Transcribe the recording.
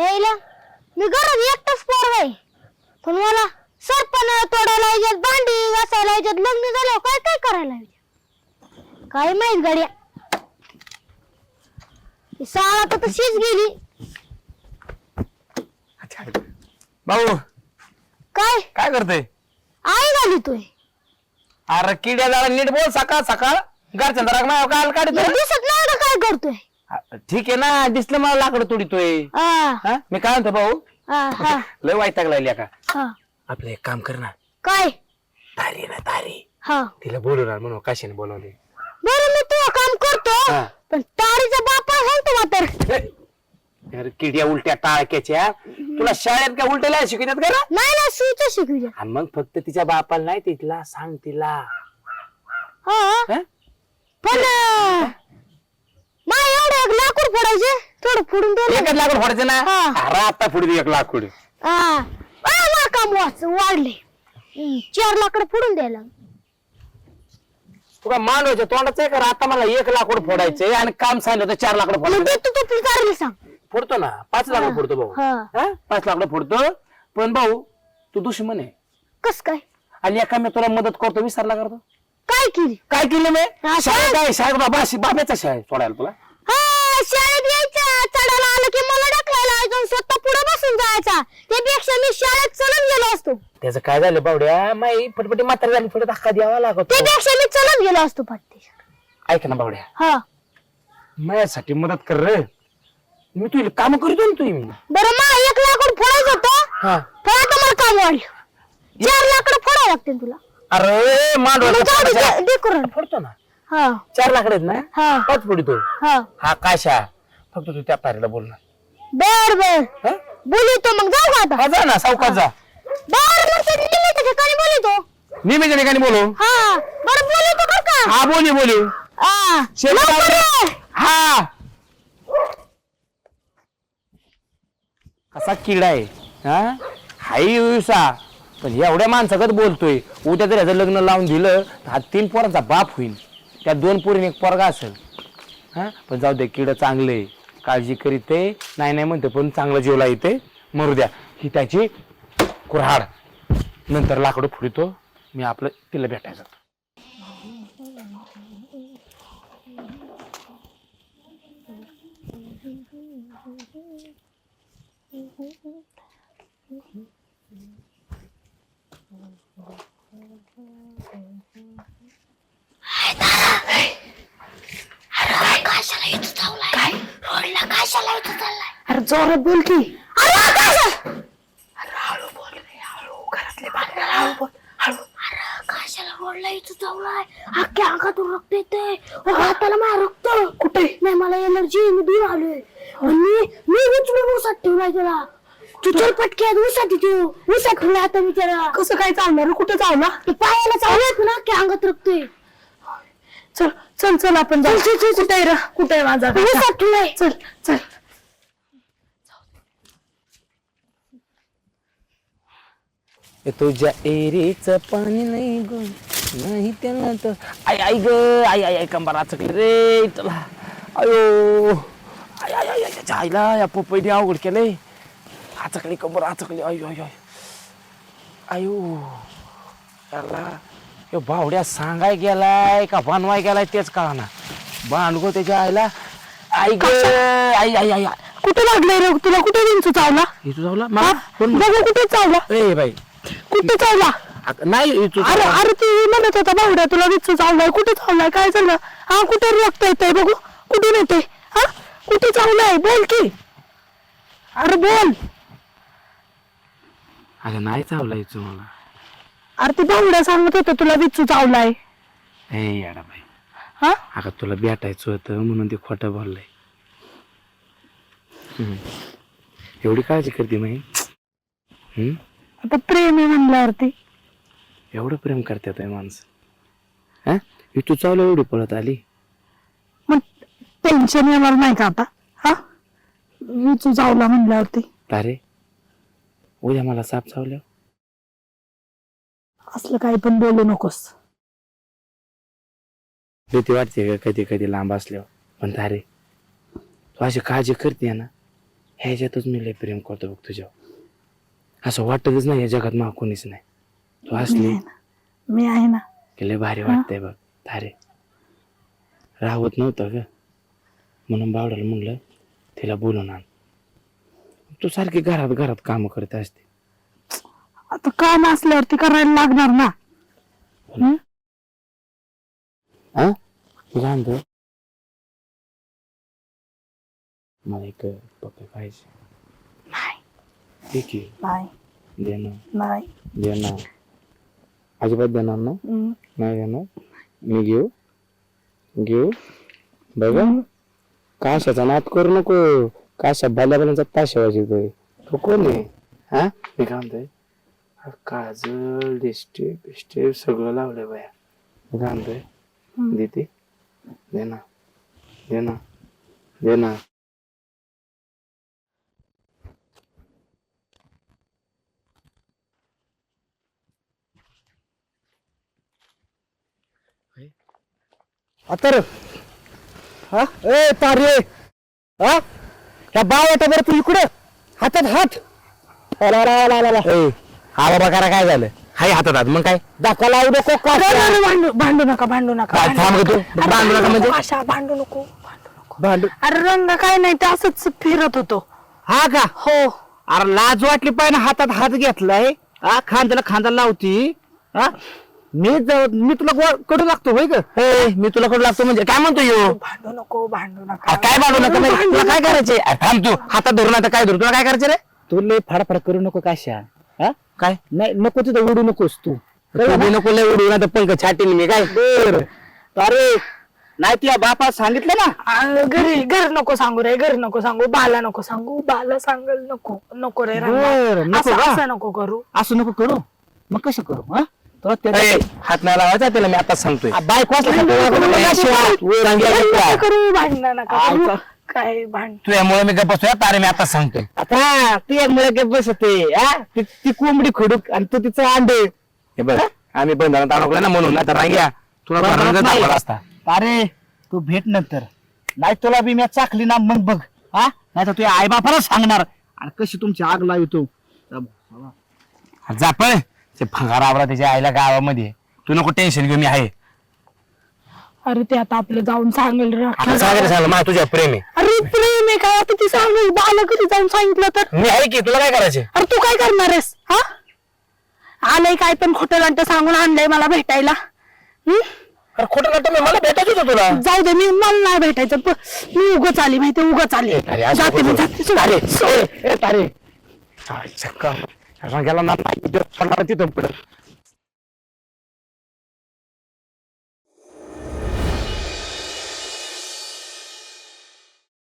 यायला मी घरात एकटाच पोर आहे पण मला सरपण तोडायला यायच्यात भांडी घासायला यायच्यात लग्न झालं काय काय करायला यायच्यात काय माहित गाड्या ती शाळा तर तशीच गेली भाऊ काय काय करते आई घाली तोय अरे किड्या झाला नीट बोल सकाळ सकाळ घरच्या दराक नाही काल काढतोय दिसत नाही का काय करतोय ठीक आहे ना दिसलं मला लाकड तोडीतोय हा मी काय म्हणतो भाऊ हा लय वैताग लागली का हा आपलं एक काम कर ना काय तारी ना तारी हा तिला बोलवणार म्हणून कशाने बोलवले बरं मी तुझं काम करतो हा. पण तारीचा बापा सांगतो मात्र अरे किड्या उलट्या टाळक्याच्या तुला शाळेत काय उलट्या लिहायला शिकवतात का ना नाही ना सुईचं शिकवू आणि मग फक्त तिच्या बापाला नाही तिला सांग तिला हा हं? पण माय एवढं एक लाकूड फोडायचे थोडं फोडून दे एकच लाकूड फोडायचं ना हा. अरे आता पुढे एक लाकूड हा काम वाढले 4 लाकडं फोडून द्यायला तुला मांडवायचं तोंडाचं आहे का आता मला 1 लाकूड फोडायचंय आणि काम सांगितलं तर 4 लाकड मग फोडायचं ते तू तुला तारीला सांग फोडतो ना 5 लाकड फोडतो भाऊ हा. 5 लाकड फोडतो पण भाऊ तू दुश्मन आहे कस काय आणि एका मी तुला मदत करतो विसरला करतो काय केली काय केलं मी हा, शाळेत काय शाळेत बाब्याचा शाळेत सोडायला तुला हा शाळेत यायचं चढायला आलं की मला ढकलायला जाऊन स्वतः पुढे बसून जायचा त्यापेक्षा मी शाळेत चलत गेलो असतो त्याचं काय झालं बावड्या माई फटफटी म्हातारी झाली थोडं धक्का द्यावा लागतो त्यापेक्षा मी चलत गेलो असतो पट्टी ऐक ना बावड्या हा माझ्यासाठी मदत कर रे मी तुला काम करतो ना तुम्ही बरं मा 1 लाकूड फोडायचं होतं हा पण आता मला काम वाढलं 4 लाकडं फोडावं लागतील तुला अरे मांडवायचं दे करून फोडतो ना हा 4 लाकड आहेत ना हा 5 फोडतो हा हा काशा फक्त तू त्या तारीला बोल ना बर बर हा? बोलतो मग जाऊ का आता हा जा ना सावकाश जा बर मग ते निमित्त ठिकाणी बोलतो निमेच्या ठिकाणी बोलू हा बरं बोलतो बरं का हा बोलू हा लवकर ये. हा कसा किडा आहे हा हाई उसा पण एवढ्या माणसागत बोलतोय उद्या जर याचं लग्न लावून दिलं तर हा 3 पोरांचा बाप होईल त्या 2 पोरीने 1 पोरगा असेल हा पण जाऊ दे किड चांगले काळजी करीत नाही म्हणते पण चांगलं जेवला येते मरू द्या ही त्याची कुऱ्हाड नंतर लाकडं फुडतो मी आपलं तिला भेटायचं अरे जोरात बोल की हळू बोल रे हळू घरातले भांडण हळू बोल हळू कशाला रोडला इथं चावलाय अख्ख्या अंगातून रक्त येतंय हाताला माझ्या रक्त कुठे नाही मला एनर्जी मी दूर आलोय आणि मी उचलून उसात ठेवलाय त्याला तू चल पटक्यात उसात उसात ठेवलाय आता मी त्याला कसं काय चालणार कुठे चावला ते पायाला चावलाय ना अख्ख्या अंगात रक्त आहे चल चल चल आपण जाऊ कुठे आहे रे? कुठे आहे माझा काका? उसात ठेवलाय चल चल तुझ्या एरीच पाणी नाही ग नाही त्याला तर आई आई ग आई आई आई कंबार चकली रे चला अयो आई आई आई त्याच्या आईला या पपईने अवघड केलंय आचकली कंबर आचकली अयो अयो अयो त्याला यो भावड्या सांगाय गेलाय का बनवाय गेलाय तेच कळा ना बांडगो त्याच्या आईला आई ग आई आई आई कुठे लागलाय रे तुला कुठे विंचू चावला इथं जाऊला बघू कुठे चावला ए बाई कुठे चावला नाही इथं अरे अरे तू म्हणत होता बावड्या तुला विंचू चावलाय कुठे चावलाय काय झालं हा कुठे रक्त येतंय बघू कुठून येते हा कुठे चावलाय बोल की अरे बोल अगं नाही चावला इथं मला अरे ती बावड्या सांगत होता तुला विंचू चावलाय ए याडा बाई हा अगं तुला भेटायचं होतं म्हणून ते खोटं बोललंय एवढी काळजी करते माही आता प्रेम आहे म्हणल्यावरती एवढं प्रेम करतात माणसं हा तू चावलं एवढी पळत आली मग टेन्शन येणार नाही का आता हा विंचू चावला म्हणल्यावरती अरे उद्या मला साप चावल्या असलं काही पण बोलू नकोस भीती वाटते का कधी कधी लांब असल्यावर पण अरे तू अशी काळजी करते ना ह्याच्यातच मी लय प्रेम करतो बघ तुझ्यावर. असं वाटतच नाही या जगात मला कोणीच नाही. तू असली मी आहे ना. की लय भारी वाटतंय बघ. थारे राहत नव्हतं ग, म्हणून बावड्याला म्हणलं तिला बोलून आण. तू सारखी घरात घरात काम करत असते. आता काम असल्यावरती करायला लागणार ना. हा तुझा आणतो मला एक पप्पे पाहिजे. नाही ठीक आहे नाही देणार नाही. देणार अजिबात देणार ना. नाही देणार. मी घेऊ घेऊ बघा. काशाचा नाद करू नको. काशा बाल्याबाल्यांचा ताशा वाजवतोय. तो कोण आहे? हा मी काय म्हणतोय काजल लिस्टिप बिस्टिप सगळं लावलंय बाया. मी काय म्हणतोय देते दे ना दे ना दे ना. तर हा ए तारे हा ह्या बावटा बरं तू इकडं हातात हात. हा बाबा करा काय झालं. हाय हातात हात मग काय दाखवा लावू नको का. भांडू नका भांडू नका. काय थांब ग तू. अरे भांडू नका म्हणजे आशा, भांडू नको भांडू नको. भांडू अरे रंग काय नाही ते असंच फिरत होतो. हा का. हो अरे लाज वाटली पाहिजे हातात हात घेतलाय. हा खांद्याला खांदा लावती. हा मी तुला कडू लागतो होय ग. मी तुला कडू लागतो म्हणजे काय म्हणतो यो. भांडू नको भांडू नका. काय भांडू नका म्हणजे तुला काय करायचे. थांब तू हातात धरून आता काय धरून तुला काय करायचं रे. तू लय फाडफाड करू नको काशा. हा काय नाही नको तिथं उडू नकोस तू. तू नको लय उडू ना तर पंख छाटील मी काय. अरे नाही तुझ्या बापा सांगितलं ना. घर नको सांगू रे. घर नको सांगू. बाला नको सांगू. बाला सांगल नको नको रे बरं, रंगा. नको असं का? असं नको करू. असं नको करू. मग कसं करू. हा तुला ए, हात नाही लावायचा त्याला मी आता सांगतोय. बायको नका करू भांडण नका करू. का? काय भांड तुझ्यामुळे मी गप्प बसतोय तारे मी आता सांगतोय. आता ती एक मुळे बसते. ती कोंबडी खडूक आणि तू तिचं अंडे. हे बघ आम्ही बंधनात अडकलो ना म्हणून आता रांग्या तुला बंधनात बंधनात नाही. दाखवला असता. अरे तू भेट नंतर नाही तुला बी मी चाकली ना मग बघ. हा नाही तर तुझ्या आई बापाला सांगणार आणि कशी तुमची आग लावतो. जा पळ. ते भंगार आवरा त्याच्या आईला गावामध्ये. तू नको टेन्शन घेऊ मी आहे. अरे ते आता आपलं जाऊन सांगेल रे. आता सांगायला सांगलं मला तुझ्या प्रेम आहे. अरे प्रेम आहे काय आता ती सांगेल. बाला कधी जाऊन सांगितलं तर. मी आहे की तुला काय करायचे. अरे तू काय करणार आहेस. हा आलंय काय पण खोटं लंट सांगून आणलंय मला भेटायला. अरे खोटं नाटक नाही, मला भेटायचं होतं तुला. जाऊ दे. मला नाही भेटायचं. मी उगाच आली माहिती. उगाच आली. अरे, असं जाते मी नको. जाते. सोड. तारे तारे गेला ना तिथं पुढे